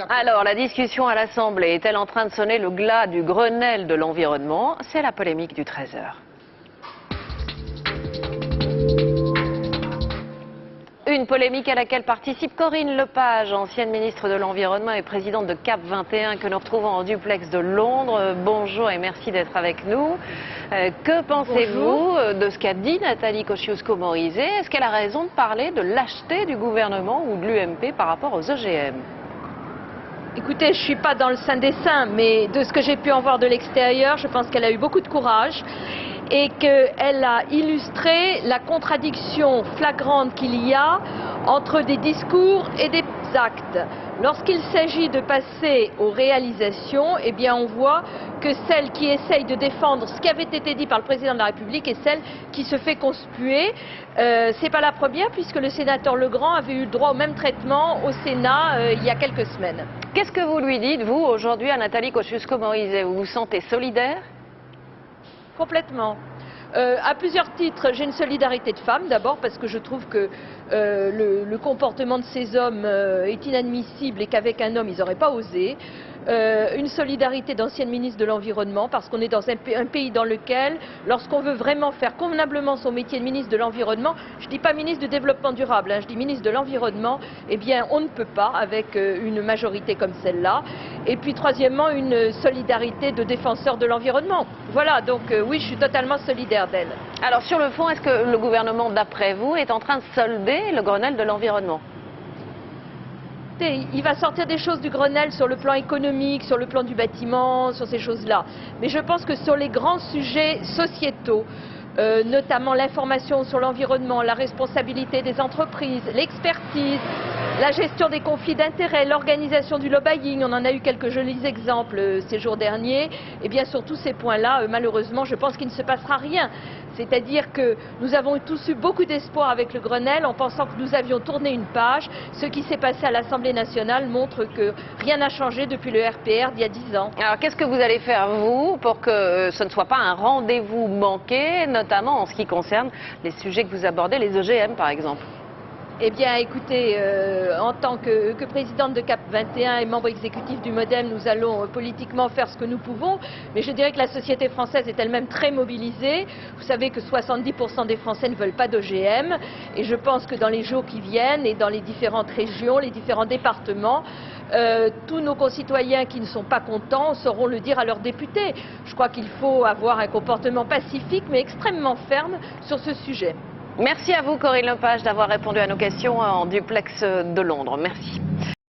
Alors, la discussion à l'Assemblée est-elle en train de sonner le glas du Grenelle de l'environnement? C'est la polémique du 13h. Une polémique à laquelle participe Corinne Lepage, ancienne ministre de l'Environnement et présidente de CAP 21, que nous retrouvons en duplex de Londres. Bonjour et merci d'être avec nous. Que pensez-vous de ce qu'a dit Nathalie Kosciusko-Morizet? Est-ce qu'elle a raison de parler de lâcheté du gouvernement ou de l'UMP par rapport aux OGM? Écoutez, je ne suis pas dans le sein des saints, mais de ce que j'ai pu en voir de l'extérieur, je pense qu'elle a eu beaucoup de courage et qu'elle a illustré la contradiction flagrante qu'il y a entre des discours et des actes. Lorsqu'il s'agit de passer aux réalisations, eh bien on voit que celle qui essaye de défendre ce qui avait été dit par le président de la République est celle qui se fait conspuer. C'est pas la première, puisque le sénateur Legrand avait eu le droit au même traitement au Sénat il y a quelques semaines. Qu'est-ce que vous lui dites, vous, aujourd'hui, à Nathalie Kosciusko-Morizet? Vous vous sentez solidaire? Complètement. À plusieurs titres, j'ai une solidarité de femme, d'abord parce que je trouve que le comportement de ces hommes est inadmissible et qu'avec un homme, ils n'auraient pas osé. Une solidarité d'ancienne ministre de l'Environnement, parce qu'on est dans un pays dans lequel, lorsqu'on veut vraiment faire convenablement son métier de ministre de l'Environnement, je ne dis pas ministre du Développement durable, je dis ministre de l'Environnement, eh bien on ne peut pas avec une majorité comme celle-là. Et puis troisièmement, une solidarité de défenseurs de l'environnement. Voilà, donc oui, je suis totalement solidaire d'elle. Alors sur le fond, est-ce que le gouvernement, d'après vous, est en train de solder le Grenelle de l'environnement? Il va sortir des choses du Grenelle sur le plan économique, sur le plan du bâtiment, sur ces choses-là. Mais je pense que sur les grands sujets sociétaux, notamment l'information sur l'environnement, la responsabilité des entreprises, l'expertise, la gestion des conflits d'intérêts, l'organisation du lobbying, on en a eu quelques jolis exemples ces jours derniers, et bien sur tous ces points-là, malheureusement, je pense qu'il ne se passera rien. C'est-à-dire que nous avons tous eu beaucoup d'espoir avec le Grenelle en pensant que nous avions tourné une page. Ce qui s'est passé à l'Assemblée nationale montre que rien n'a changé depuis le RPR d'il y a 10 ans. Alors qu'est-ce que vous allez faire, vous, pour que ce ne soit pas un rendez-vous manqué, notamment en ce qui concerne les sujets que vous abordez, les OGM par exemple? Eh bien, écoutez, en tant que présidente de CAP 21 et membre exécutif du MODEM, nous allons politiquement faire ce que nous pouvons, mais je dirais que la société française est elle-même très mobilisée. Vous savez que 70% des Français ne veulent pas d'OGM, et je pense que dans les jours qui viennent et dans les différentes régions, les différents départements, tous nos concitoyens qui ne sont pas contents sauront le dire à leurs députés. Je crois qu'il faut avoir un comportement pacifique, mais extrêmement ferme sur ce sujet. Merci à vous, Corinne Lepage, d'avoir répondu à nos questions en duplex de Londres. Merci.